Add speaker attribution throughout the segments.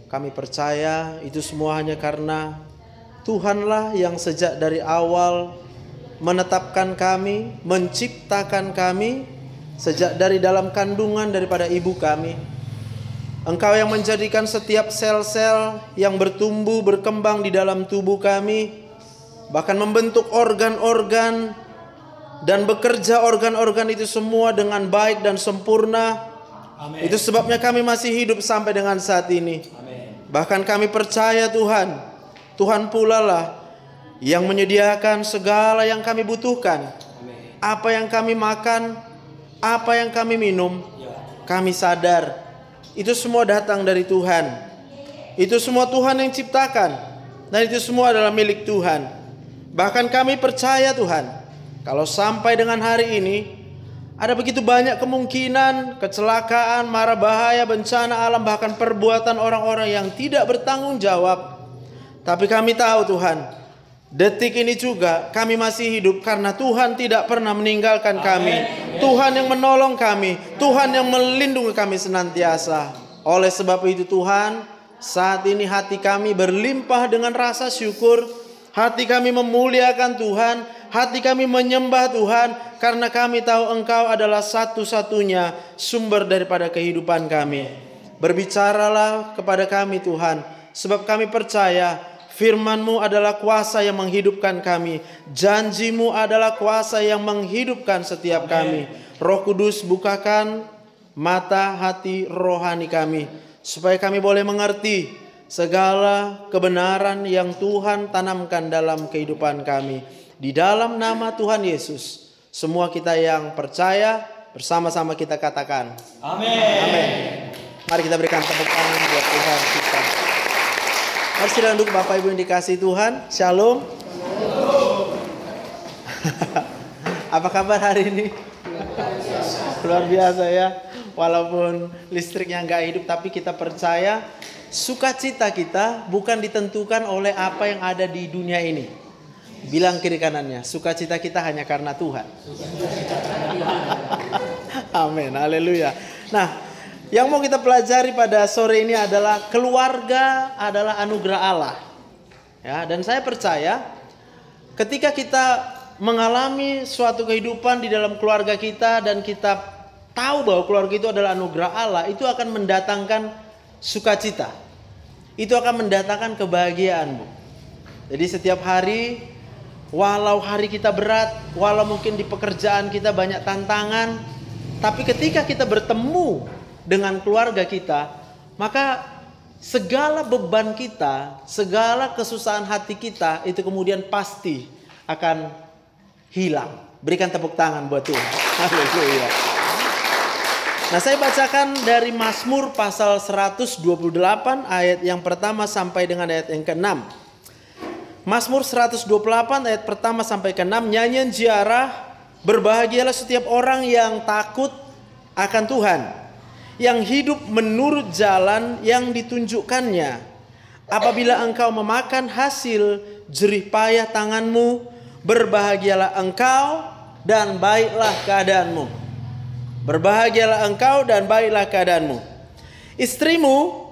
Speaker 1: Kami percaya itu semua hanya karena Tuhanlah yang sejak dari awal menetapkan kami, menciptakan kami sejak dari dalam kandungan daripada ibu kami. Engkau yang menjadikan setiap sel-sel yang bertumbuh, berkembang di dalam tubuh kami, bahkan membentuk organ-organ dan bekerja organ-organ itu semua dengan baik dan sempurna.
Speaker 2: Amin.
Speaker 1: Itu sebabnya kami masih hidup sampai dengan saat ini.
Speaker 2: Amin.
Speaker 1: Bahkan kami percaya Tuhan pula lah yang menyediakan segala yang kami butuhkan.
Speaker 2: Amin.
Speaker 1: Apa yang kami makan, apa yang kami minum, kami sadar itu semua datang dari Tuhan. Itu semua Tuhan yang ciptakan, dan itu semua adalah milik Tuhan. Bahkan kami percaya Tuhan, kalau sampai dengan hari ini ada begitu banyak kemungkinan kecelakaan, mara bahaya, bencana alam, bahkan perbuatan orang-orang yang tidak bertanggung jawab. Tapi kami tahu Tuhan, detik ini juga kami masih hidup karena Tuhan tidak pernah meninggalkan kami. Tuhan yang menolong kami, Tuhan yang melindungi kami senantiasa. Oleh sebab itu Tuhan, saat ini hati kami berlimpah dengan rasa syukur. Hati kami memuliakan Tuhan, hati kami menyembah Tuhan, karena kami tahu Engkau adalah satu-satunya sumber daripada kehidupan kami. Berbicaralah kepada kami Tuhan, sebab kami percaya Firman-Mu adalah kuasa yang menghidupkan kami. Janji-Mu adalah kuasa yang menghidupkan setiap kami. Roh Kudus, bukakan mata hati rohani kami, supaya kami boleh mengerti segala kebenaran yang Tuhan tanamkan dalam kehidupan kami. Di dalam nama Tuhan Yesus, semua kita yang percaya bersama-sama kita katakan
Speaker 2: Amin.
Speaker 1: Amin. Mari kita berikan tepuk tangan buat Tuhan kita. Mari silakan duduk Bapak Ibu yang dikasihi Tuhan. Shalom. Apa kabar hari ini? Luar biasa ya. Walaupun listriknya nggak hidup, tapi kita percaya sukacita kita bukan ditentukan oleh apa yang ada di dunia ini. Bilang kiri kanannya, sukacita kita hanya karena Tuhan. Amin, haleluya. Nah, yang mau kita pelajari pada sore ini adalah keluarga adalah anugerah Allah. Ya, dan saya percaya ketika kita mengalami suatu kehidupan di dalam keluarga kita dan kita tahu bahwa keluarga itu adalah anugerah Allah, itu akan mendatangkan sukacita. Itu akan mendatangkan kebahagiaanmu. Jadi setiap hari, walau hari kita berat, walau mungkin di pekerjaan kita banyak tantangan, tapi ketika kita bertemu dengan keluarga kita, maka segala beban kita, segala kesusahan hati kita itu kemudian pasti akan hilang. Berikan tepuk tangan buat Tuhan. Haleluya. Nah, saya bacakan dari Mazmur pasal 128 ayat yang pertama sampai dengan ayat yang ke-6. Mazmur 128 ayat pertama sampai ke-6, nyanyian ziarah, berbahagialah setiap orang yang takut akan Tuhan, yang hidup menurut jalan yang ditunjukkannya. Apabila engkau memakan hasil jerih payah tanganmu, berbahagialah engkau dan baiklah keadaanmu. Berbahagialah engkau dan baiklah keadaanmu. Istrimu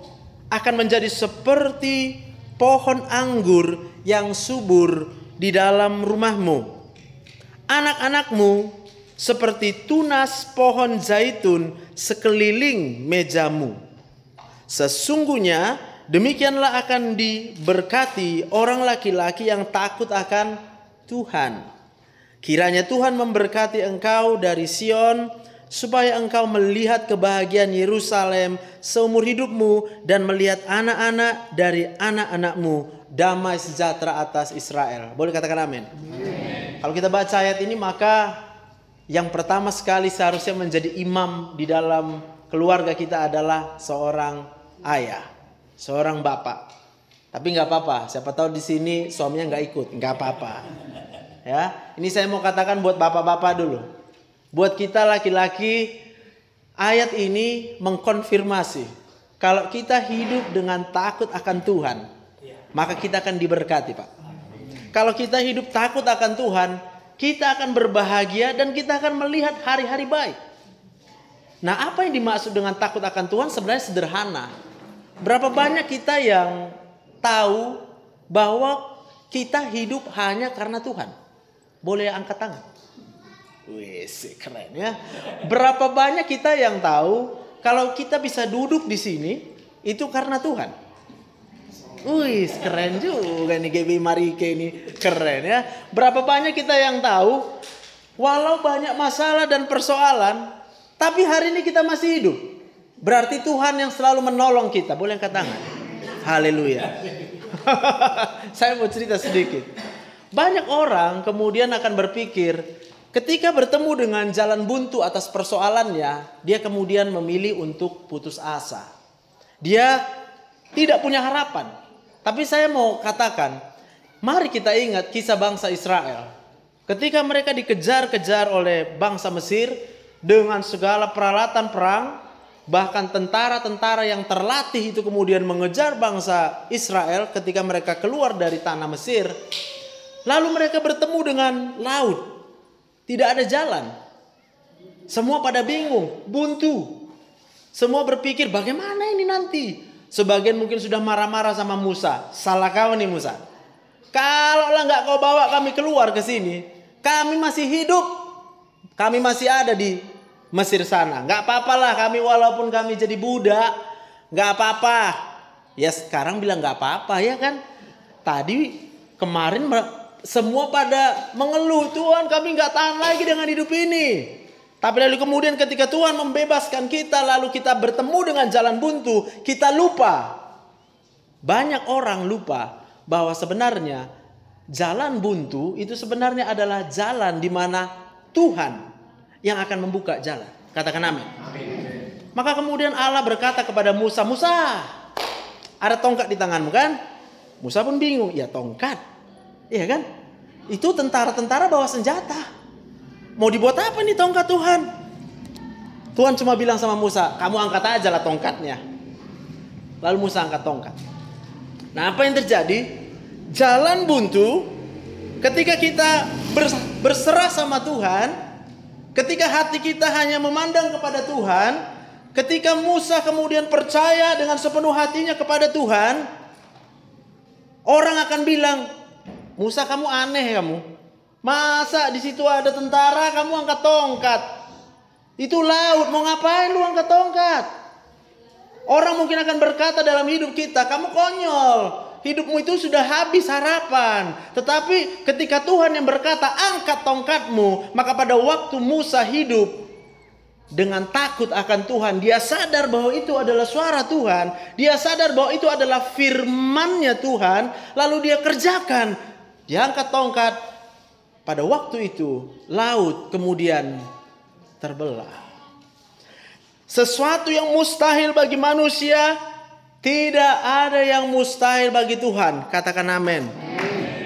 Speaker 1: akan menjadi seperti pohon anggur yang subur di dalam rumahmu. Anak-anakmu seperti tunas pohon zaitun sekeliling mejamu. Sesungguhnya demikianlah akan diberkati orang laki-laki yang takut akan Tuhan. Kiranya Tuhan memberkati engkau dari Sion, supaya engkau melihat kebahagiaan Yerusalem seumur hidupmu dan melihat anak-anak dari anak-anakmu, damai sejahtera atas Israel. Boleh katakan amin? Kalau kita baca ayat ini, maka yang pertama sekali seharusnya menjadi imam di dalam keluarga kita adalah seorang ayah, seorang bapak. Tapi nggak apa-apa, siapa tahu di sini suaminya nggak ikut, nggak apa-apa. Ya, ini saya mau katakan buat bapak-bapak dulu. Buat kita laki-laki, ayat ini mengkonfirmasi kalau kita hidup dengan takut akan Tuhan, maka kita akan diberkati, Pak. Kalau kita hidup takut akan Tuhan, kita akan berbahagia dan kita akan melihat hari-hari baik. Nah, apa yang dimaksud dengan takut akan Tuhan sebenarnya sederhana. Berapa banyak kita yang tahu bahwa kita hidup hanya karena Tuhan? Boleh angkat tangan? Wih, keren ya. Berapa banyak kita yang tahu kalau kita bisa duduk di sini itu karena Tuhan? Wih, keren juga nih GB Marike ini. Keren ya. Berapa banyak kita yang tahu walau banyak masalah dan persoalan, tapi hari ini kita masih hidup. Berarti Tuhan yang selalu menolong kita. Boleh angkat tangan? Haleluya. Saya mau cerita sedikit. Banyak orang kemudian akan berpikir, ketika bertemu dengan jalan buntu atas persoalannya, dia kemudian memilih untuk putus asa. Dia tidak punya harapan. Tapi saya mau katakan, mari kita ingat kisah bangsa Israel. Ketika mereka dikejar-kejar oleh bangsa Mesir dengan segala peralatan perang, bahkan tentara-tentara yang terlatih itu kemudian mengejar bangsa Israel ketika mereka keluar dari tanah Mesir. Lalu mereka bertemu dengan laut. Tidak ada jalan. Semua pada bingung, buntu. Semua berpikir bagaimana ini nanti. Sebagian mungkin sudah marah-marah sama Musa. Salah kau nih Musa. Kalaulah nggak kau bawa kami keluar ke sini, kami masih hidup. Kami masih ada di Mesir sana. Nggak apa-apalah kami walaupun kami jadi budak. Nggak apa-apa. Ya sekarang bilang nggak apa-apa ya kan. Tadi kemarin semua pada mengeluh, Tuhan kami nggak tahan lagi dengan hidup ini. Tapi lalu kemudian ketika Tuhan membebaskan kita, lalu kita bertemu dengan jalan buntu, kita lupa. Banyak orang lupa bahwa sebenarnya jalan buntu itu sebenarnya adalah jalan di mana Tuhan yang akan membuka jalan. Katakan amin. Maka kemudian Allah berkata kepada Musa, Musa, ada tongkat di tanganmu kan? Musa pun bingung, ya tongkat. Iya kan? Itu tentara-tentara bawa senjata. Mau dibuat apa nih tongkat Tuhan? Tuhan cuma bilang sama Musa, kamu angkat aja lah tongkatnya. Lalu Musa angkat tongkat. Nah apa yang terjadi? Jalan buntu ketika kita berserah sama Tuhan. Ketika hati kita hanya memandang kepada Tuhan, ketika Musa kemudian percaya dengan sepenuh hatinya kepada Tuhan, orang akan bilang, Musa kamu aneh kamu. Masa di situ ada tentara kamu angkat tongkat? Itu laut, mau ngapain lu angkat tongkat? Orang mungkin akan berkata dalam hidup kita, kamu konyol. Hidupmu itu sudah habis harapan. Tetapi ketika Tuhan yang berkata angkat tongkatmu, maka pada waktu Musa hidup dengan takut akan Tuhan, dia sadar bahwa itu adalah suara Tuhan. Dia sadar bahwa itu adalah firman-Nya Tuhan. Lalu dia kerjakan. Dia angkat tongkat. Pada waktu itu laut kemudian terbelah. Sesuatu yang mustahil bagi manusia, tidak ada yang mustahil bagi Tuhan. Katakan amin.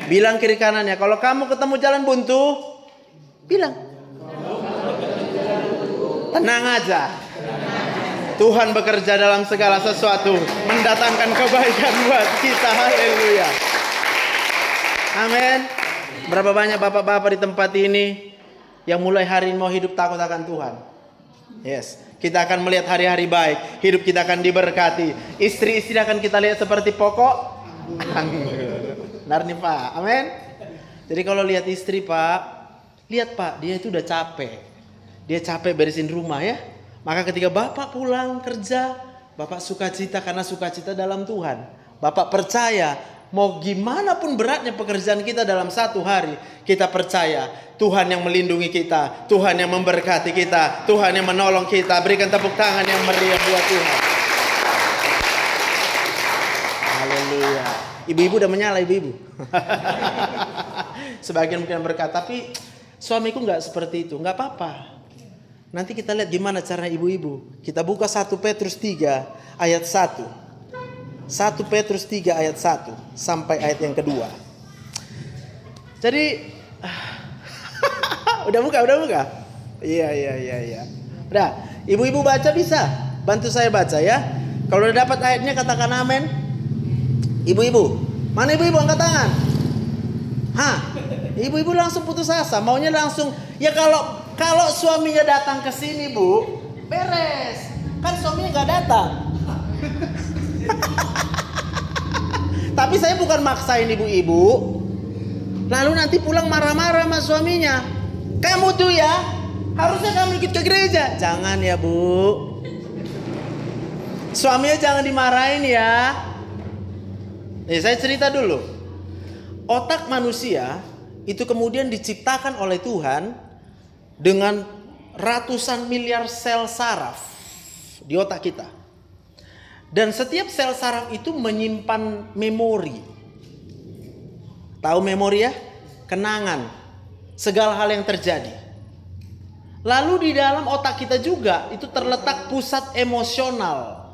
Speaker 1: Bilang kiri kanannya, kalau kamu ketemu jalan buntu, bilang, tenang aja. Tuhan bekerja dalam segala sesuatu, mendatangkan kebaikan buat kita. Haleluya. Amin. Berapa banyak bapak-bapak di tempat ini yang mulai hari ini mau hidup takut akan Tuhan? Yes. Kita akan melihat hari-hari baik. Hidup kita akan diberkati. Istri-istri akan kita lihat seperti pokok anggur. Benar nih Pak. Amin. Jadi kalau lihat istri Pak, lihat Pak, dia itu udah capek. Dia capek beresin rumah ya. Maka ketika Bapak pulang kerja, Bapak sukacita karena sukacita dalam Tuhan. Bapak percaya mau gimana pun beratnya pekerjaan kita dalam satu hari, kita percaya Tuhan yang melindungi kita, Tuhan yang memberkati kita, Tuhan yang menolong kita. Berikan tepuk tangan yang meriah buat Tuhan. Haleluya. Ibu-ibu udah menyala ibu-ibu. Sebagian mungkin berkata, tapi suamiku nggak seperti itu. Nggak apa-apa. Nanti kita lihat gimana cara ibu-ibu. Kita buka 1 Petrus 3 ayat 1. 1 Petrus 3 ayat 1 sampai ayat yang kedua. Jadi udah buka? Iya. Udah, ibu-ibu baca bisa? Bantu saya baca ya. Kalau udah dapat ayatnya katakan amin. Ibu-ibu, mana ibu-ibu angkat tangan? Hah? Ibu-ibu langsung putus asa, maunya langsung. Ya kalau suaminya datang ke sini Bu, beres. Kan suaminya nggak datang. Tapi saya bukan maksain ibu-ibu, lalu nanti pulang marah-marah sama suaminya. Kamu tuh ya, harusnya kamu ikut ke gereja. Jangan ya bu. Suaminya jangan dimarahin ya. Nih saya cerita dulu. Otak manusia itu kemudian diciptakan oleh Tuhan dengan ratusan miliar sel saraf di otak kita. Dan setiap sel saraf itu menyimpan memori. Tahu memori ya? Kenangan. Segala hal yang terjadi. Lalu di dalam otak kita juga itu terletak pusat emosional.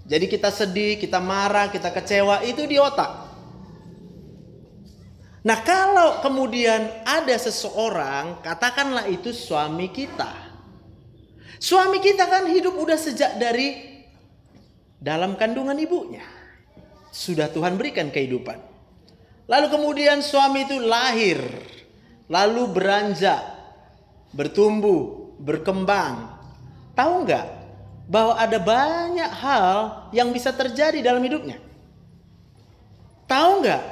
Speaker 1: Jadi kita sedih, kita marah, kita kecewa, itu di otak. Nah kalau kemudian ada seseorang, katakanlah itu suami kita. Suami kita kan hidup udah sejak dari dalam kandungan ibunya. Sudah Tuhan berikan kehidupan. Lalu kemudian suami itu lahir. Lalu beranjak, bertumbuh, berkembang. Tahu nggak bahwa ada banyak hal yang bisa terjadi dalam hidupnya? Tahu nggak?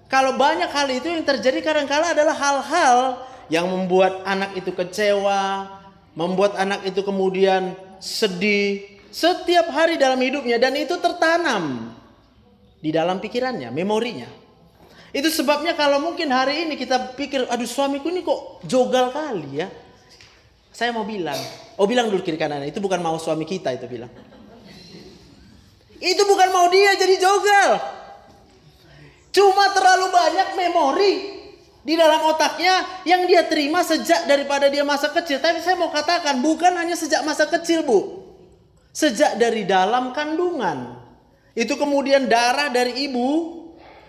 Speaker 1: Kalau banyak hal itu yang terjadi kadang-kala adalah hal-hal yang membuat anak itu kecewa, membuat anak itu kemudian sedih setiap hari dalam hidupnya, dan itu tertanam di dalam pikirannya, memorinya. Itu sebabnya kalau mungkin hari ini kita pikir, aduh suamiku ini kok jogal kali ya. Saya mau bilang, bilang dulu kiri kanan, itu bukan mau suami kita itu bilang. Itu bukan mau dia jadi jogal. Cuma terlalu banyak memori di dalam otaknya yang dia terima sejak daripada dia masa kecil. Tapi saya mau katakan, bukan hanya sejak masa kecil bu. Sejak dari dalam kandungan. Itu kemudian darah dari ibu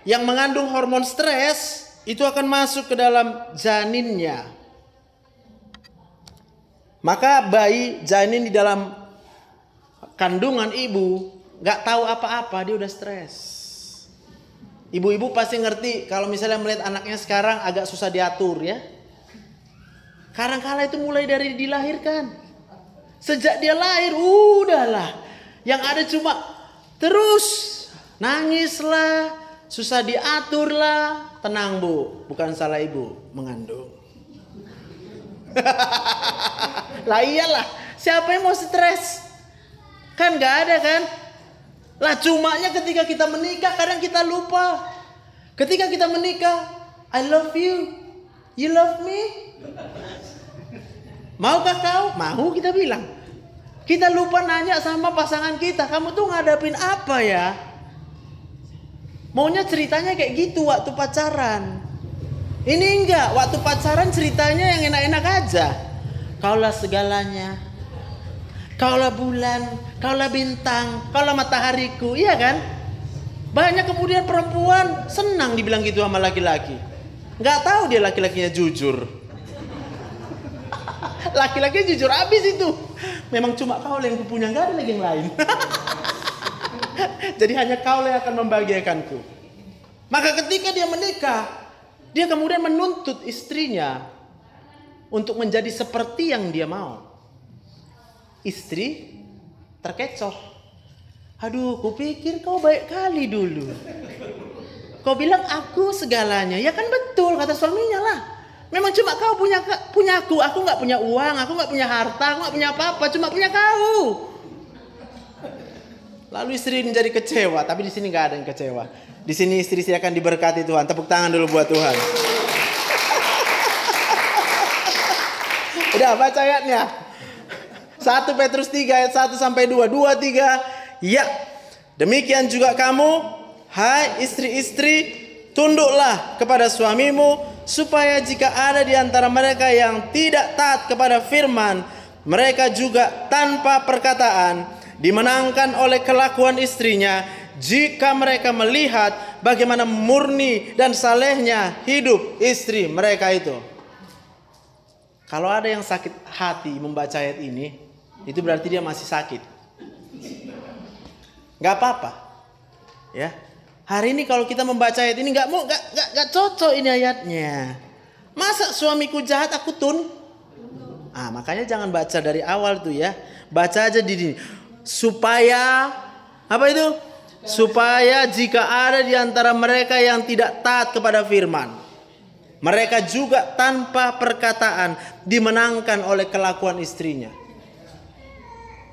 Speaker 1: yang mengandung hormon stres itu akan masuk ke dalam janinnya. Maka bayi janin di dalam kandungan ibu gak tahu apa-apa, dia udah stres. Ibu-ibu pasti ngerti kalau misalnya melihat anaknya sekarang agak susah diatur ya. Kadang-kala itu mulai dari dilahirkan. Sejak dia lahir udahlah. Yang ada cuma terus nangis lah, susah diatur lah. Tenang bu, bukan salah ibu mengandung. Lah iyalah, siapa yang mau stres? Kan gak ada kan? Lah cumanya ketika kita menikah kadang kita lupa. Ketika kita menikah, I love you, you love me. Maukah kau? Mau kita bilang. Kita lupa nanya sama pasangan kita, kamu tuh ngadapin apa ya? Maunya ceritanya kayak gitu waktu pacaran. Ini enggak, waktu pacaran ceritanya yang enak-enak aja. Kaulah segalanya. Kaulah bulan, kaulah bintang, kaulah matahariku, iya kan? Banyak kemudian perempuan senang dibilang gitu sama laki-laki. Nggak tahu dia laki-lakinya jujur. Laki-lakinya jujur habis itu. Memang cuma kau yang kupunya, nggak ada lagi yang lain. Jadi hanya kau yang akan membahagiakanku. Maka ketika dia menikah, dia kemudian menuntut istrinya untuk menjadi seperti yang dia mau. Istri terkecoh. Aduh, kupikir kau baik kali dulu. Kau bilang aku segalanya. Ya kan betul kata suaminya lah. Memang cuma kau punya aku. Aku gak punya uang, aku gak punya harta, aku gak punya apa-apa. Cuma punya kau. Lalu istri menjadi kecewa. Tapi di sini gak ada yang kecewa. Di sini istri akan diberkati Tuhan. Tepuk tangan dulu buat Tuhan. Udah baca ayatnya. 1 Petrus 3 ayat 1 sampai 2. 2, 3. Ya. Demikian juga kamu, hai istri-istri, tunduklah kepada suamimu, supaya jika ada di antara mereka yang tidak taat kepada firman, mereka juga tanpa perkataan dimenangkan oleh kelakuan istrinya, jika mereka melihat bagaimana murni dan salehnya hidup istri mereka itu. Kalau ada yang sakit hati membaca ayat ini, itu berarti dia masih sakit. Gak apa-apa. Ya. Hari ini kalau kita membaca ayat ini gak cocok ini ayatnya. Masa suamiku jahat aku tun? Makanya jangan baca dari awal tuh ya. Baca aja di sini. Supaya apa itu? supaya jika ada di antara mereka yang tidak taat kepada firman, mereka juga tanpa perkataan dimenangkan oleh kelakuan istrinya.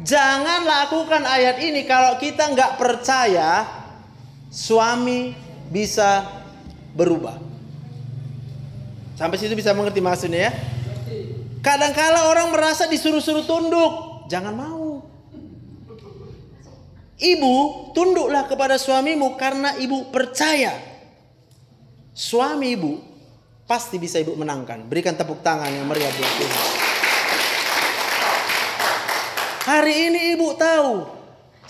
Speaker 1: Jangan lakukan ayat ini kalau kita nggak percaya suami bisa berubah. Sampai situ bisa mengerti maksudnya ya? Kadang-kala orang merasa disuruh-suruh tunduk. Jangan mau. Ibu, tunduklah kepada suamimu karena ibu percaya. Suami ibu pasti bisa ibu menangkan. Berikan tepuk tangan yang meriah buat Tuhan. Hari ini ibu tahu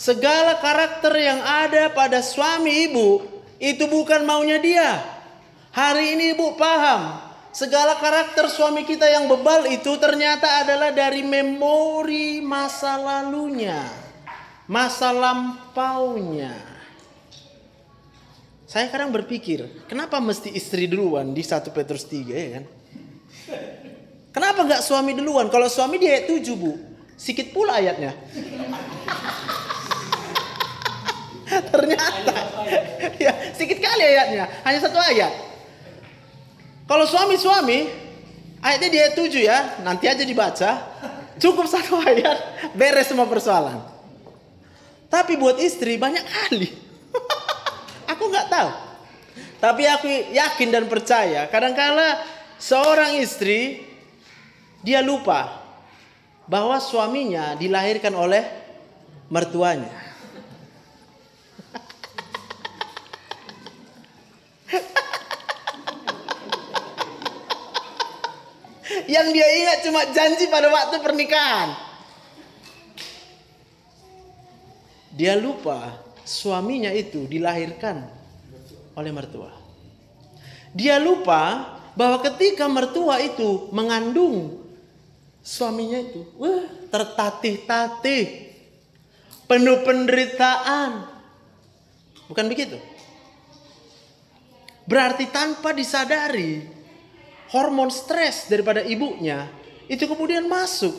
Speaker 1: segala karakter yang ada pada suami ibu itu bukan maunya dia. Hari ini ibu paham segala karakter suami kita yang bebal itu ternyata adalah dari memori masa lalunya, masa lampaunya. Saya kadang berpikir, kenapa mesti istri duluan di 1 Petrus 3 ya kan? Kenapa nggak suami duluan? Kalau suami di ayat 7 bu, sikit pula ayatnya. Ternyata ya sikit kali ayatnya, hanya 1 ayat. Kalau suami-suami ayatnya di ayat 7 ya, nanti aja dibaca. Cukup 1 ayat, beres semua persoalan. Tapi buat istri banyak kali. Aku nggak tahu. Tapi aku yakin dan percaya kadang-kala seorang istri dia lupa bahwa suaminya dilahirkan oleh mertuanya. Yang dia ingat cuma janji pada waktu pernikahan. Dia lupa suaminya itu dilahirkan oleh mertua. Dia lupa bahwa ketika mertua itu mengandung suaminya itu, tertatih-tatih, penuh penderitaan. Bukan begitu? Berarti tanpa disadari, hormon stres daripada ibunya itu kemudian masuk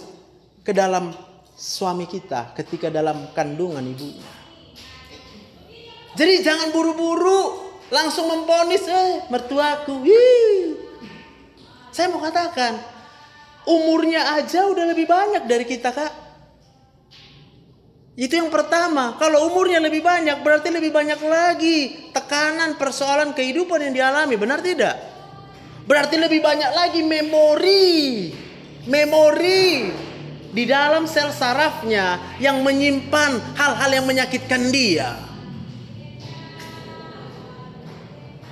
Speaker 1: ke dalam suami kita ketika dalam kandungan ibunya. Jadi jangan buru-buru langsung memvonis, mertuaku. Saya mau katakan, umurnya aja udah lebih banyak dari kita, Kak. Itu yang pertama. Kalau umurnya lebih banyak, berarti lebih banyak lagi tekanan persoalan kehidupan yang dialami. Benar tidak? Berarti lebih banyak lagi memori di dalam sel sarafnya yang menyimpan hal-hal yang menyakitkan dia.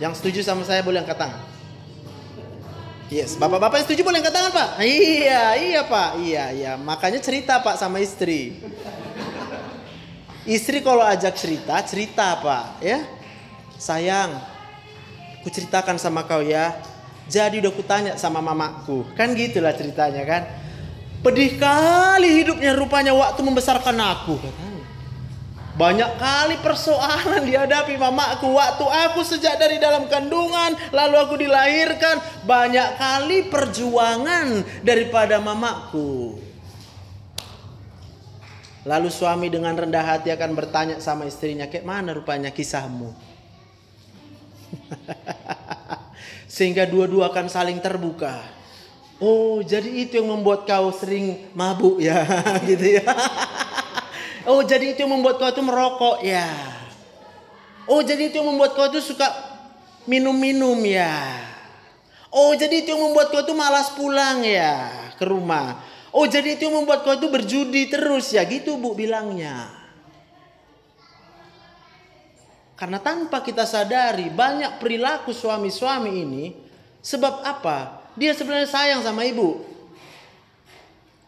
Speaker 1: Yang setuju sama saya boleh angkat tangan. Yes, bapak-bapak yang setuju boleh angkat tangan, Pak. Iya Pak. Iya. Makanya cerita Pak sama istri. Istri kalau ajak cerita Pak, ya. Sayang, ku ceritakan sama kau ya. Jadi udah kutanya sama mamaku. Kan gitulah ceritanya kan. Pedih kali hidupnya rupanya waktu membesarkan aku, katanya. Banyak kali persoalan dihadapi mamaku waktu aku sejak dari dalam kandungan, lalu aku dilahirkan. Banyak kali perjuangan daripada mamaku. Lalu suami dengan rendah hati akan bertanya sama istrinya, kayak mana rupanya kisahmu? Sehingga dua-dua akan saling terbuka. Oh, jadi itu yang membuat kau sering mabuk ya, gitu ya. Oh, jadi itu yang membuat kau itu merokok ya. Oh, jadi itu yang membuat kau itu suka minum-minum ya. Oh, jadi itu yang membuat kau itu malas pulang ya ke rumah. Oh, jadi itu yang membuat kau itu berjudi terus ya, gitu Bu bilangnya. Karena tanpa kita sadari banyak perilaku suami-suami ini. Sebab apa? Dia sebenarnya sayang sama ibu.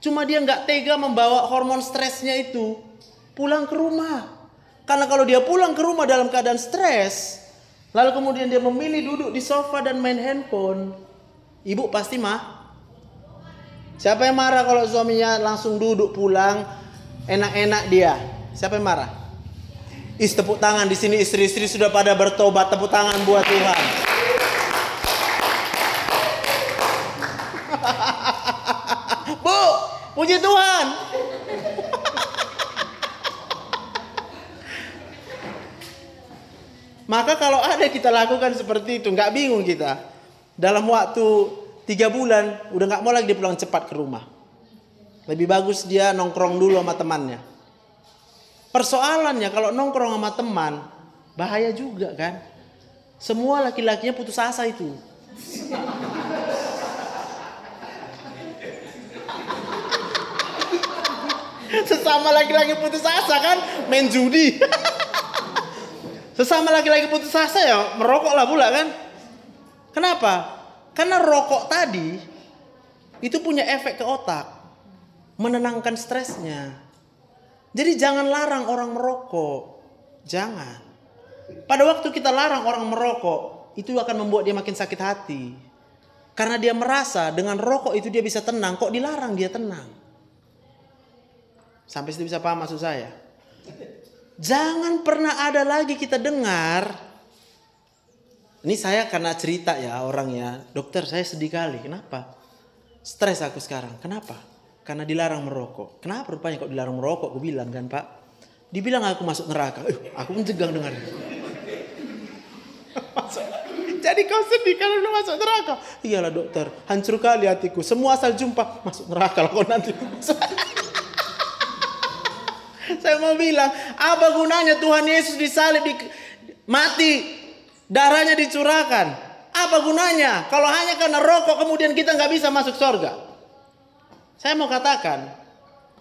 Speaker 1: Cuma dia gak tega membawa hormon stresnya itu pulang ke rumah. Karena kalau dia pulang ke rumah dalam keadaan stres, lalu kemudian dia memilih duduk di sofa dan main handphone, ibu pasti Siapa yang marah kalau suaminya langsung duduk pulang enak-enak dia? Siapa yang marah? Tepuk tangan di sini, istri-istri sudah pada bertobat. Tepuk tangan buat Tuhan. Bu, puji Tuhan. Maka kalau ada kita lakukan seperti itu, nggak bingung kita. Dalam waktu 3 bulan, udah nggak mau lagi dia pulang cepat ke rumah. Lebih bagus dia nongkrong dulu sama temannya. Persoalannya kalau nongkrong sama teman, bahaya juga kan. Semua laki-lakinya putus asa itu. Sesama laki-laki putus asa kan, main judi. Sesama laki-laki putus asa ya merokok lah pula kan. Kenapa? Karena rokok tadi itu punya efek ke otak, menenangkan stresnya. Jadi jangan larang orang merokok. Jangan. Pada waktu kita larang orang merokok, itu akan membuat dia makin sakit hati. Karena dia merasa dengan rokok itu dia bisa tenang, kok dilarang dia tenang. Sampai situ bisa paham maksud saya? Jangan pernah ada lagi kita dengar. Ini saya karena cerita ya orangnya. Dokter, saya sedih kali. Kenapa? Stres aku sekarang. Kenapa? Karena dilarang merokok. Kenapa rupanya kok dilarang merokok? Aku bilang kan Pak. Dibilang aku masuk neraka. Aku menjegang dengar. Jadi kau sedih kalau udah masuk neraka? Iyalah dokter. Hancur kali hatiku. Semua asal jumpa masuk neraka lah kau nanti. Saya mau bilang, apa gunanya Tuhan Yesus disalib, mati, darahnya dicurahkan? Apa gunanya? Kalau hanya karena rokok kemudian kita nggak bisa masuk surga. Saya mau katakan,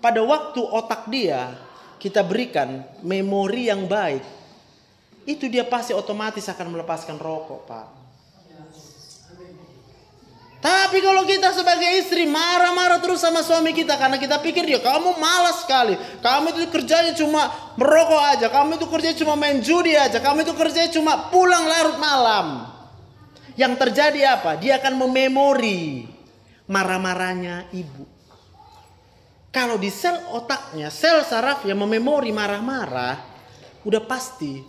Speaker 1: pada waktu otak dia kita berikan memori yang baik, itu dia pasti otomatis akan melepaskan rokok, Pak. Tapi kalau kita sebagai istri marah-marah terus sama suami kita karena kita pikir dia kamu malas sekali, kamu itu kerjanya cuma merokok aja, kamu itu kerjanya cuma main judi aja, kamu itu kerjanya cuma pulang larut malam. Yang terjadi apa? Dia akan mememori marah-marahnya ibu. Kalau di sel otaknya, sel saraf yang mememori marah-marah, udah pasti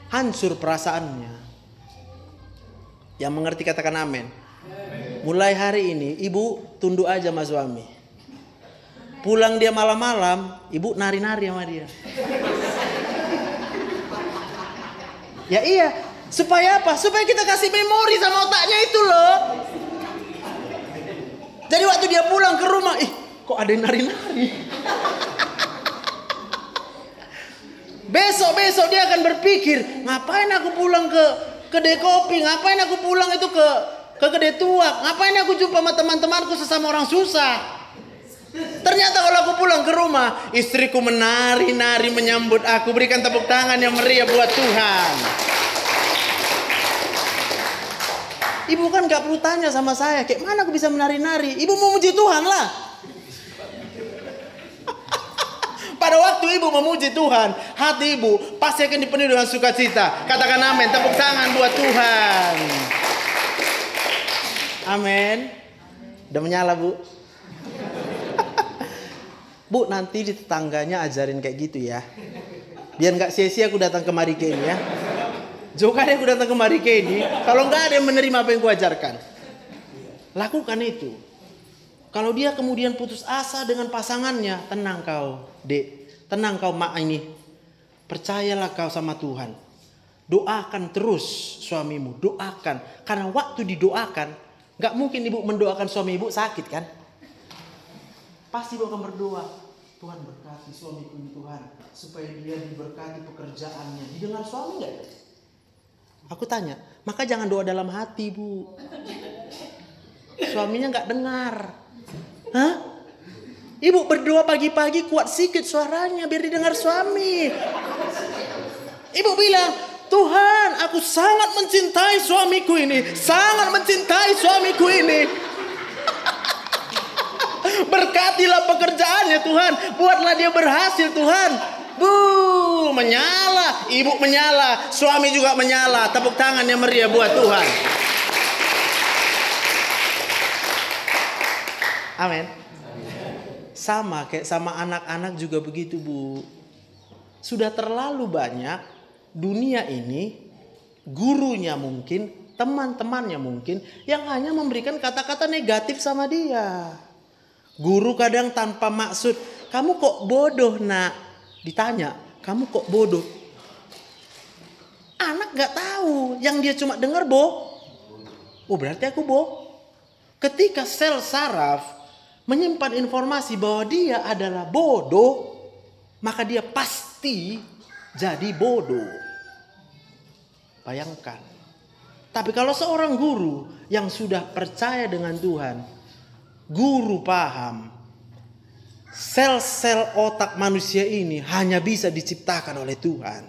Speaker 1: hancur perasaannya. Yang mengerti katakan amin. Mulai hari ini ibu tunduk aja sama suami. Pulang dia malam-malam, ibu nari-nari sama dia. Ya iya, supaya apa? Supaya kita kasih memori sama otaknya itu loh. Jadi waktu dia pulang ke rumah, kok ada yang nari-nari. Besok-besok dia akan berpikir, ngapain aku pulang ke kedai kopi, ngapain aku pulang itu ke kedai tuak, ngapain aku jumpa sama teman-temanku sesama orang susah. Ternyata kalau aku pulang ke rumah, istriku menari-nari menyambut aku, berikan tepuk tangan yang meriah buat Tuhan. Ibu kan gak perlu tanya sama saya, kayak mana aku bisa menari-nari? Ibu memuji Tuhan lah. Pada waktu ibu memuji Tuhan, hati ibu pasti akan dipenuhi dengan sukacita. Katakan amin, tepuk tangan buat Tuhan. Amin. Udah menyala bu. Bu nanti di tetangganya ajarin kayak gitu ya. Biar gak sia-sia aku datang kemari ke ini ya. Jauh kali aku datang kemari ke ini. Kalau gak ada yang menerima apa yang ku ajarkan, lakukan itu. Kalau dia kemudian putus asa dengan pasangannya, tenang kau dek. Tenang kau mak ini. Percayalah kau sama Tuhan. Doakan terus suamimu. Doakan. Karena waktu didoakan, gak mungkin ibu mendoakan suami ibu sakit kan? Pasti ibu akan berdoa, Tuhan berkati suamiku ini Tuhan, supaya dia diberkati pekerjaannya. Didengar suami gak? Aku tanya, maka jangan doa dalam hati bu. Suaminya gak dengar. Hah? Ibu berdoa pagi-pagi kuat sikit suaranya biar didengar suami. Ibu bilang, Tuhan, aku sangat mencintai suamiku ini. Sangat mencintai suamiku ini. Berkatilah pekerjaannya Tuhan. Buatlah dia berhasil Tuhan. Menyala. Ibu menyala. Suami juga menyala. Tepuk tangan yang meriah buat Tuhan. Amin. Sama kayak sama anak-anak juga begitu bu. Sudah terlalu banyak dunia ini, gurunya mungkin, teman-temannya mungkin, yang hanya memberikan kata-kata negatif sama dia. Guru kadang tanpa maksud, kamu kok bodoh nak? Ditanya, kamu kok bodoh? anak nggak tahu, yang dia cuma dengar berarti aku Ketika sel saraf menyimpan informasi bahwa dia adalah bodoh, maka dia pasti jadi bodoh. Bayangkan. Tapi kalau seorang guru yang sudah percaya dengan Tuhan, guru paham, sel-sel otak manusia ini hanya bisa diciptakan oleh Tuhan.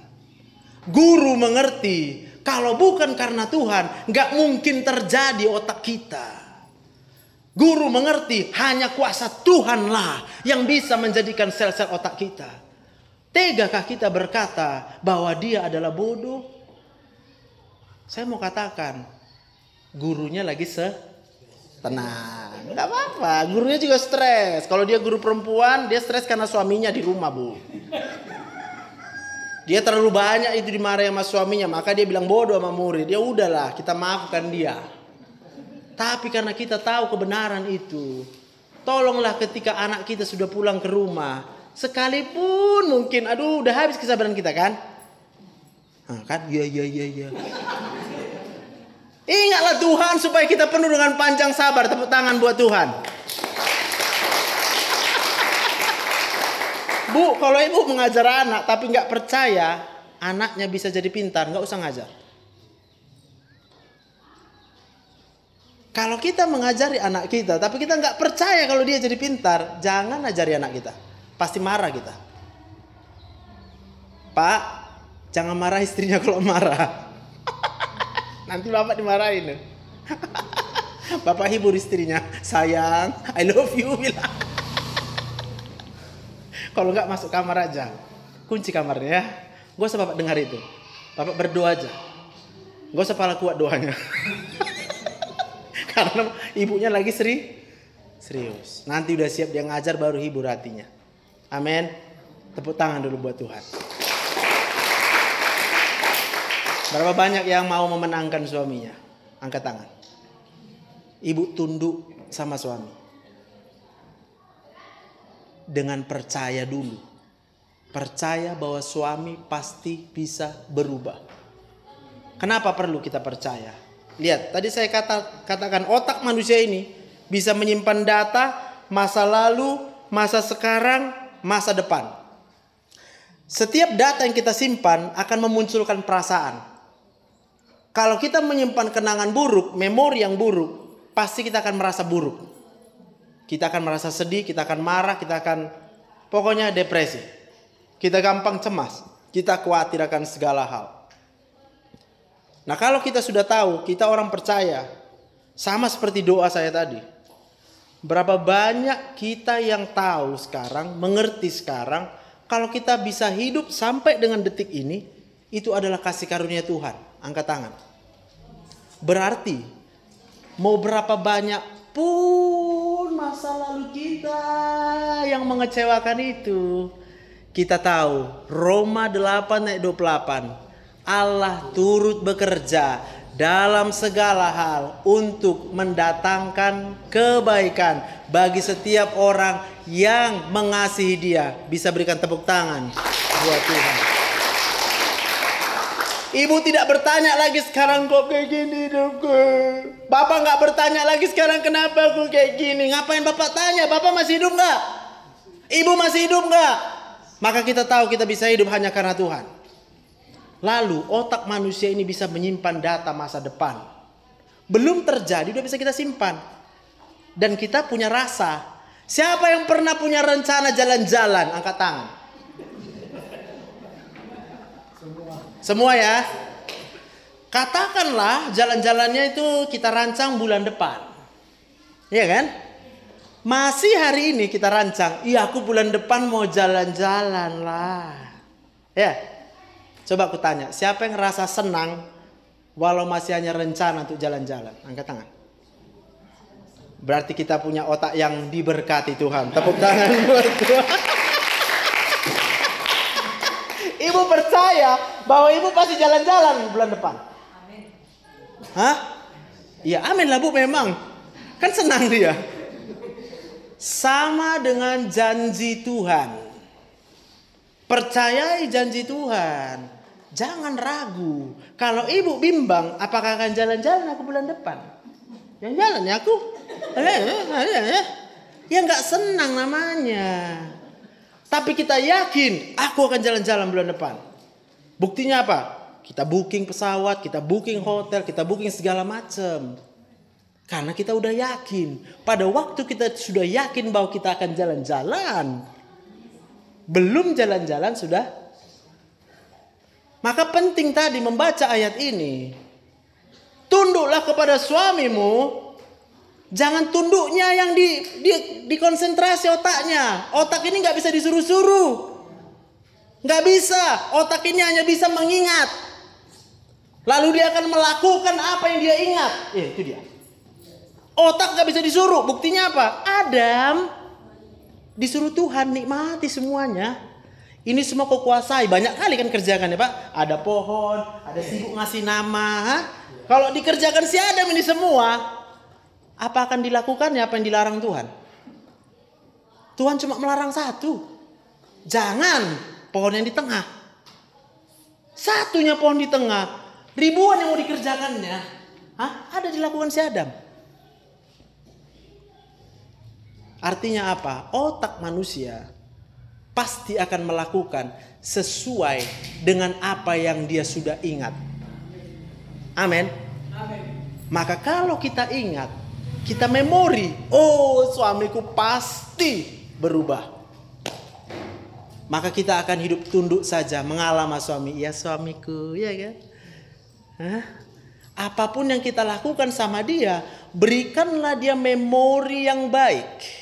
Speaker 1: Guru mengerti, kalau bukan karena Tuhan, nggak mungkin terjadi otak kita. Guru mengerti, hanya kuasa Tuhanlah yang bisa menjadikan sel-sel otak kita. Tegakah kita berkata bahwa dia adalah bodoh? Saya mau katakan, gurunya lagi tenang. Gak apa-apa, gurunya juga stres. Kalau dia guru perempuan, dia stres karena suaminya di rumah, Bu. Dia terlalu banyak itu dimarahi sama suaminya, maka dia bilang bodoh sama murid. Ya udahlah, kita maafkan dia. Tapi karena kita tahu kebenaran itu, tolonglah ketika anak kita sudah pulang ke rumah, sekalipun mungkin, udah habis kesabaran kita kan? Kan? Iya. Ingatlah Tuhan supaya kita penuh dengan panjang sabar. Tepuk tangan buat Tuhan. Bu, kalau ibu mengajar anak tapi nggak percaya anaknya bisa jadi pintar, nggak usah ngajar. Kalau kita mengajari anak kita tapi kita nggak percaya kalau dia jadi pintar, jangan ajari anak kita. Pasti marah kita. Pak, jangan marah istrinya kalau marah. Nanti bapak dimarahin. Bapak hibur istrinya. Sayang, I love you. Bilang. Kalau enggak masuk kamar aja. Kunci kamarnya ya. Gak usah bapak dengar itu. Bapak berdoa aja. Gak usah pala kuat doanya. Karena ibunya lagi serius. Nanti udah siap dia ngajar baru hibur hatinya. Amin. Tepuk tangan dulu buat Tuhan. Berapa banyak yang mau memenangkan suaminya? Angkat tangan. Ibu tunduk sama suami. Dengan percaya dulu. Percaya bahwa suami pasti bisa berubah. Kenapa perlu kita percaya? Lihat, tadi saya katakan otak manusia ini bisa menyimpan data masa lalu, masa sekarang, masa depan. Setiap data yang kita simpan akan memunculkan perasaan. Kalau kita menyimpan kenangan buruk, memori yang buruk, pasti kita akan merasa buruk. Kita akan merasa sedih, kita akan marah, kita akan pokoknya depresi. Kita gampang cemas, kita khawatir akan segala hal. Nah, kalau kita sudah tahu, kita orang percaya, sama seperti doa saya tadi. Berapa banyak kita yang tahu sekarang, mengerti sekarang, kalau kita bisa hidup sampai dengan detik ini, itu adalah kasih karunia Tuhan. Angkat tangan. Berarti mau berapa banyak pun masa lalu kita yang mengecewakan itu, kita tahu Roma 8:28 Allah turut bekerja dalam segala hal untuk mendatangkan kebaikan bagi setiap orang yang mengasihi Dia. Bisa berikan tepuk tangan buat Tuhan. Ibu tidak bertanya lagi sekarang kok kayak gini dong. Bapak nggak bertanya lagi sekarang kenapa aku kayak gini. Ngapain bapak tanya? Bapak masih hidup nggak? Ibu masih hidup nggak? Maka kita tahu kita bisa hidup hanya karena Tuhan. Lalu otak manusia ini bisa menyimpan data masa depan. Belum terjadi udah bisa kita simpan. Dan kita punya rasa. Siapa yang pernah punya rencana jalan-jalan? Angkat tangan. Semua ya. Katakanlah jalan-jalannya itu kita rancang bulan depan. Iya kan? Masih hari ini kita rancang. Iya, aku bulan depan mau jalan-jalan lah. Ya. Coba aku tanya, siapa yang ngerasa senang walau masih hanya rencana untuk jalan-jalan? Angkat tangan. Berarti kita punya otak yang diberkati Tuhan. Tepuk tangan buat Tuhan. Ibu percaya bahwa ibu pasti jalan-jalan bulan depan. Amin. Hah? Iya, amin lah Bu memang. Kan senang dia. Sama dengan janji Tuhan. Percayai janji Tuhan. jangan ragu. Kalau ibu bimbang, apakah akan jalan-jalan aku bulan depan? Yang jalan ya aku. Ya nggak senang namanya. Tapi kita yakin, aku akan jalan-jalan bulan depan. Buktinya apa? Kita booking pesawat, kita booking hotel, kita booking segala macam. Karena kita udah yakin. Pada waktu kita sudah yakin bahwa kita akan jalan-jalan, belum jalan-jalan sudah. Maka penting tadi membaca ayat ini. Tunduklah kepada suamimu. Jangan tunduknya yang dikonsentrasi otaknya. Otak ini gak bisa disuruh-suruh. Gak bisa. Otak ini hanya bisa mengingat. Lalu dia akan melakukan apa yang dia ingat. Itu dia. Otak gak bisa disuruh. Buktinya apa? Adam disuruh Tuhan nikmati semuanya. Ini semua kau kuasai. Banyak kali kan kerjakan ya Pak. Ada pohon, ada sibuk ngasih nama. Kalau dikerjakan si Adam ini semua, apa akan dilakukannya apa yang dilarang Tuhan? Tuhan cuma melarang satu. Jangan pohon yang di tengah. Satunya pohon di tengah. Ribuan yang mau dikerjakannya. Ada dilakukan si Adam. Artinya apa? Otak manusia pasti akan melakukan sesuai dengan apa yang dia sudah ingat. Amin. Maka kalau kita ingat, kita memori, suamiku pasti berubah. Maka kita akan hidup tunduk saja, mengalah sama suami. Ya suamiku, ya kan? Apapun yang kita lakukan sama dia, berikanlah dia memori yang baik.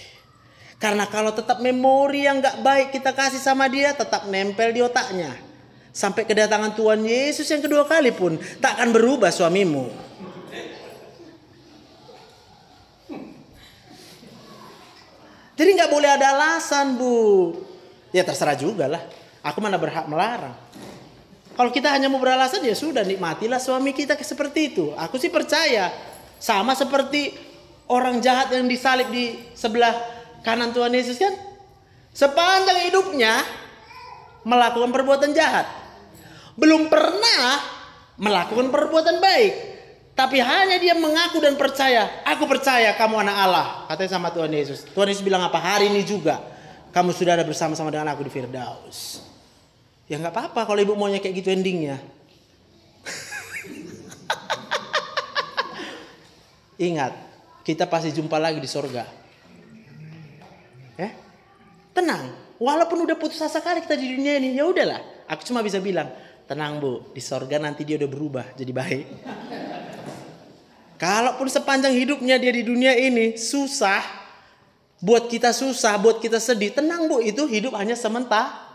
Speaker 1: Karena kalau tetap memori yang gak baik kita kasih sama dia, tetap nempel di otaknya. Sampai kedatangan Tuhan Yesus yang kedua kali pun tak akan berubah suamimu. Jadi gak boleh ada alasan Bu. Ya terserah juga lah. Aku mana berhak melarang. Kalau kita hanya mau beralasan ya sudah, nikmatilah suami kita seperti itu. Aku sih percaya. Sama seperti orang jahat yang disalib di sebelah kanan Tuhan Yesus kan. Sepanjang hidupnya melakukan perbuatan jahat. Belum pernah melakukan perbuatan baik. Tapi hanya dia mengaku dan percaya. Aku percaya kamu anak Allah. Katanya sama Tuhan Yesus. Tuhan Yesus bilang apa? Hari ini juga kamu sudah ada bersama-sama dengan aku di Firdaus. Ya gak apa-apa kalau ibu maunya kayak gitu endingnya. Ingat, kita pasti jumpa lagi di sorga. Tenang. Walaupun udah putus asa kali kita di dunia ini. Ya udahlah. Aku cuma bisa bilang, tenang Bu. Di sorga nanti dia udah berubah jadi baik. Kalaupun sepanjang hidupnya dia di dunia ini susah, buat kita susah, buat kita sedih, tenang Bu, itu hidup hanya sementara.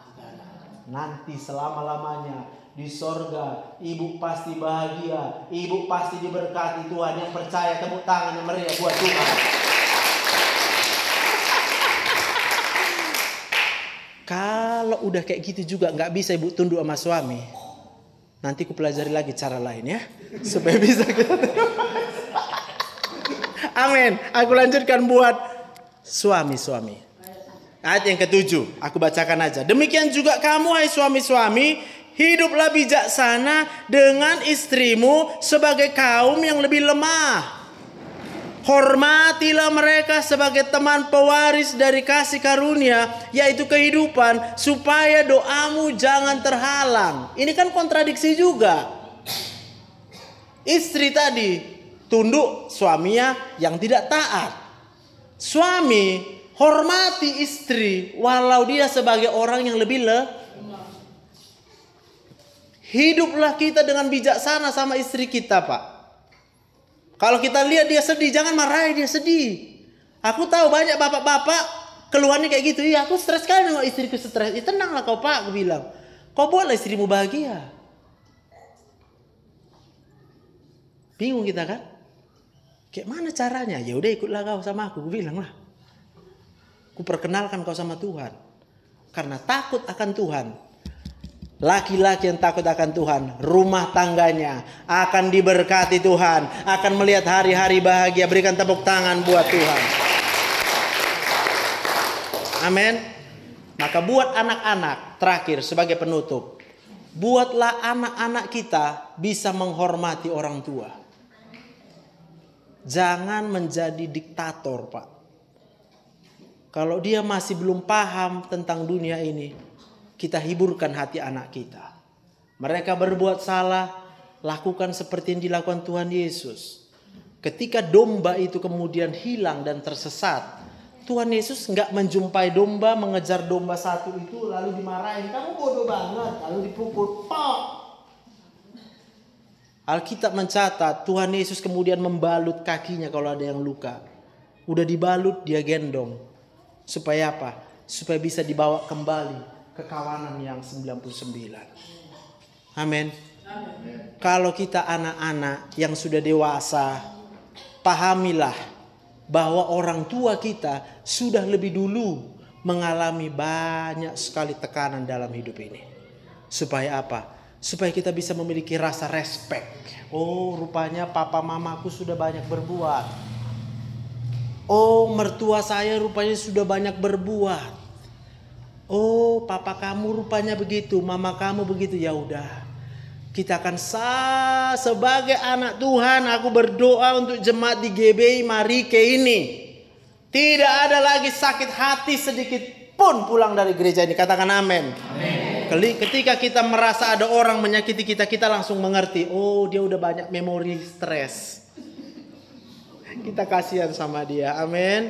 Speaker 1: Nanti selama-lamanya di sorga, ibu pasti bahagia, ibu pasti diberkati Tuhan. Yang percaya tepuk tangan yang meriah buat Tuhan. Kalau udah kayak gitu juga nggak bisa ibu tunduk sama suami. Nanti ku pelajari lagi cara lain ya, supaya bisa kita. Amin. Aku lanjutkan buat suami-suami. Ayat yang ke-7, aku bacakan aja. Demikian juga kamu hai suami-suami, hiduplah bijaksana dengan istrimu sebagai kaum yang lebih lemah. Hormatilah mereka sebagai teman pewaris dari kasih karunia, yaitu kehidupan, supaya doamu jangan terhalang. Ini kan kontradiksi juga. Istri tadi tunduk suaminya yang tidak taat. Suami hormati istri walau dia sebagai orang yang lebih lemah. Hiduplah kita dengan bijaksana sama istri kita Pak. Kalau kita lihat dia sedih, jangan marahi dia sedih. Aku tahu banyak bapak-bapak keluhannya kayak gitu. Iya aku stres sekali nengok istriku stres. Ya, tenanglah kau Pak, aku bilang. Kau buatlah istrimu bahagia. Bingung kita kan? Kayak mana caranya? Ya udah ikutlah kau sama aku bilang lah. Ku perkenalkan kau sama Tuhan. Karena takut akan Tuhan. Laki-laki yang takut akan Tuhan, rumah tangganya akan diberkati Tuhan, akan melihat hari-hari bahagia. Berikan tepuk tangan buat Tuhan. Amin. Maka buat anak-anak terakhir sebagai penutup, buatlah anak-anak kita bisa menghormati orang tua. Jangan menjadi diktator, Pak. Kalau dia masih belum paham tentang dunia ini, kita hiburkan hati anak kita. Mereka berbuat salah, lakukan seperti yang dilakukan Tuhan Yesus. Ketika domba itu kemudian hilang dan tersesat, Tuhan Yesus nggak menjumpai domba, mengejar domba satu itu lalu dimarahin. Kamu bodoh banget, lalu dipukul. Pok! Alkitab mencatat Tuhan Yesus kemudian membalut kakinya kalau ada yang luka. Udah dibalut, dia gendong. Supaya apa? Supaya bisa dibawa kembali ke kawanan yang 99. Amin. Kalau kita anak-anak yang sudah dewasa, pahamilah bahwa orang tua kita sudah lebih dulu mengalami banyak sekali tekanan dalam hidup ini. Supaya apa? Supaya kita bisa memiliki rasa respect. Oh, rupanya papa mamaku sudah banyak berbuat. Oh, mertua saya rupanya sudah banyak berbuat. Oh, papa kamu rupanya begitu, mama kamu begitu. Ya udah. Kita akan sebagai anak Tuhan, aku berdoa untuk jemaat di GBI Marike ini. Tidak ada lagi sakit hati sedikit pun pulang dari gereja ini. Katakan amin. Amin. Ketika kita merasa ada orang menyakiti kita, kita langsung mengerti. Oh, dia udah banyak memori stres. Kita kasihan sama dia. Amin.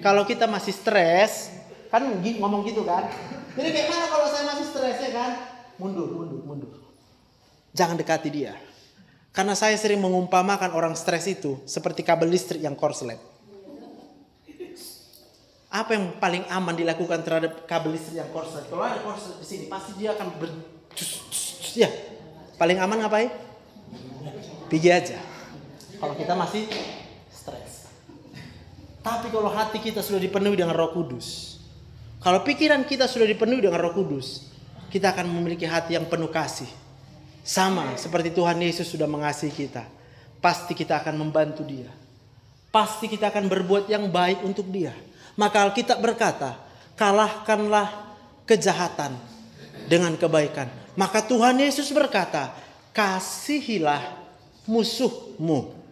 Speaker 1: Kalau kita masih stres, kan ngomong gitu kan. Jadi kayak mana kalau saya masih stres ya kan? Mundur. Jangan dekati dia. Karena saya sering mengumpamakan orang stres itu seperti kabel listrik yang korslet. Apa yang paling aman dilakukan terhadap kabel listrik yang korslet? Kalau ada korslet di sini, pasti dia akan ya. Paling aman ngapain? Pergi aja. Kalau kita masih stres. Tapi kalau hati kita sudah dipenuhi dengan Roh Kudus, kalau pikiran kita sudah dipenuhi dengan Roh Kudus, kita akan memiliki hati yang penuh kasih. Sama seperti Tuhan Yesus sudah mengasihi kita. Pasti kita akan membantu dia. Pasti kita akan berbuat yang baik untuk dia. Maka Alkitab berkata, kalahkanlah kejahatan dengan kebaikan. Maka Tuhan Yesus berkata, kasihilah musuhmu.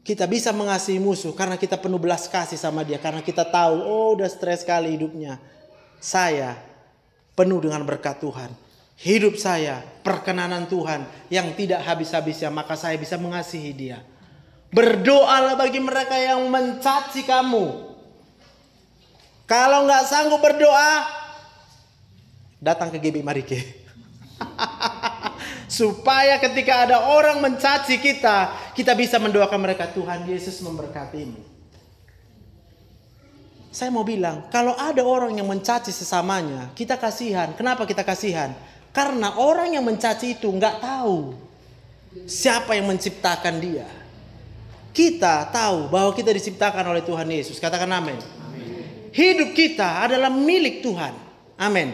Speaker 1: Kita bisa mengasihi musuh karena kita penuh belas kasih sama dia. Karena kita tahu, oh udah stres sekali hidupnya. Saya penuh dengan berkat Tuhan. Hidup saya perkenanan Tuhan yang tidak habis-habisnya. Maka saya bisa mengasihi dia. Berdoalah bagi mereka yang mencaci kamu. Kalau nggak sanggup berdoa, datang ke GBI Marike. Supaya ketika ada orang mencaci kita, kita bisa mendoakan mereka. Tuhan Yesus memberkatimu. Saya mau bilang, kalau ada orang yang mencaci sesamanya, kita kasihan. Kenapa kita kasihan? Karena orang yang mencaci itu nggak tahu siapa yang menciptakan dia. Kita tahu bahwa kita diciptakan oleh Tuhan Yesus. Katakan amin. Hidup kita adalah milik Tuhan. Amin.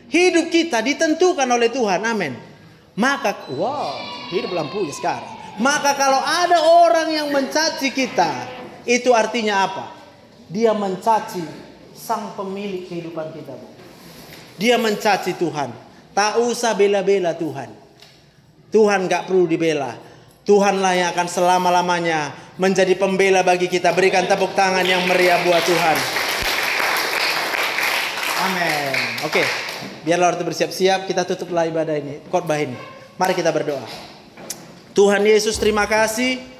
Speaker 1: Hidup kita ditentukan oleh Tuhan. Amin. Maka, hidup lampunya sekarang. Maka kalau ada orang yang mencaci kita, itu artinya apa? Dia mencaci sang pemilik kehidupan kita. Dia mencaci Tuhan. Tak usah bela-bela Tuhan. Tuhan gak perlu dibela. Tuhanlah yang akan selama-lamanya menjadi pembela bagi kita. Berikan tepuk tangan yang meriah buat Tuhan. Amin. Oke, biarlah waktu bersiap-siap, kita tutuplah ibadah ini, khotbah ini. Mari kita berdoa. Tuhan Yesus, terima kasih.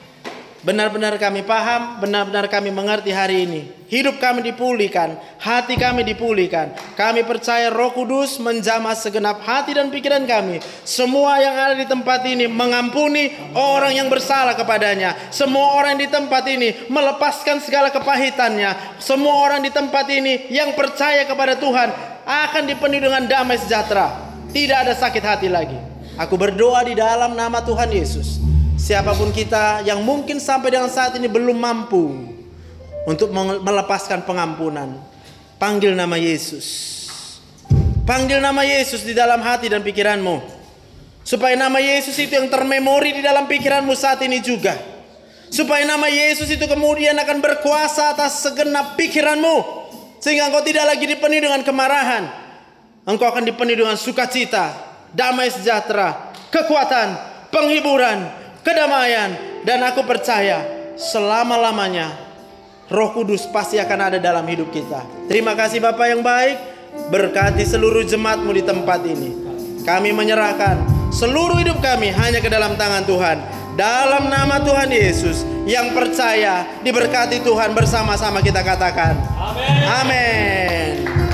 Speaker 1: Benar-benar kami paham, benar-benar kami mengerti hari ini. Hidup kami dipulihkan, hati kami dipulihkan. Kami percaya Roh Kudus menjamah segenap hati dan pikiran kami. Semua yang ada di tempat ini mengampuni orang yang bersalah kepadanya. Semua orang di tempat ini melepaskan segala kepahitannya. Semua orang di tempat ini yang percaya kepada Tuhan akan dipenuhi dengan damai sejahtera. Tidak ada sakit hati lagi. Aku berdoa di dalam nama Tuhan Yesus. Siapapun kita yang mungkin sampai dengan saat ini belum mampu untuk melepaskan pengampunan, panggil nama Yesus. Panggil nama Yesus di dalam hati dan pikiranmu. Supaya nama Yesus itu yang termemori di dalam pikiranmu saat ini juga. Supaya nama Yesus itu kemudian akan berkuasa atas segenap pikiranmu. Sehingga engkau tidak lagi dipenuhi dengan kemarahan. engkau akan dipenuhi dengan sukacita, damai sejahtera, kekuatan, penghiburan, kedamaian. Dan aku percaya selama-lamanya Roh Kudus pasti akan ada dalam hidup kita. Terima kasih Bapa yang baik. Berkati seluruh jemaat-Mu di tempat ini. Kami menyerahkan seluruh hidup kami hanya ke dalam tangan Tuhan. Dalam nama Tuhan Yesus, yang percaya diberkati Tuhan, bersama-sama kita katakan amin. Amin.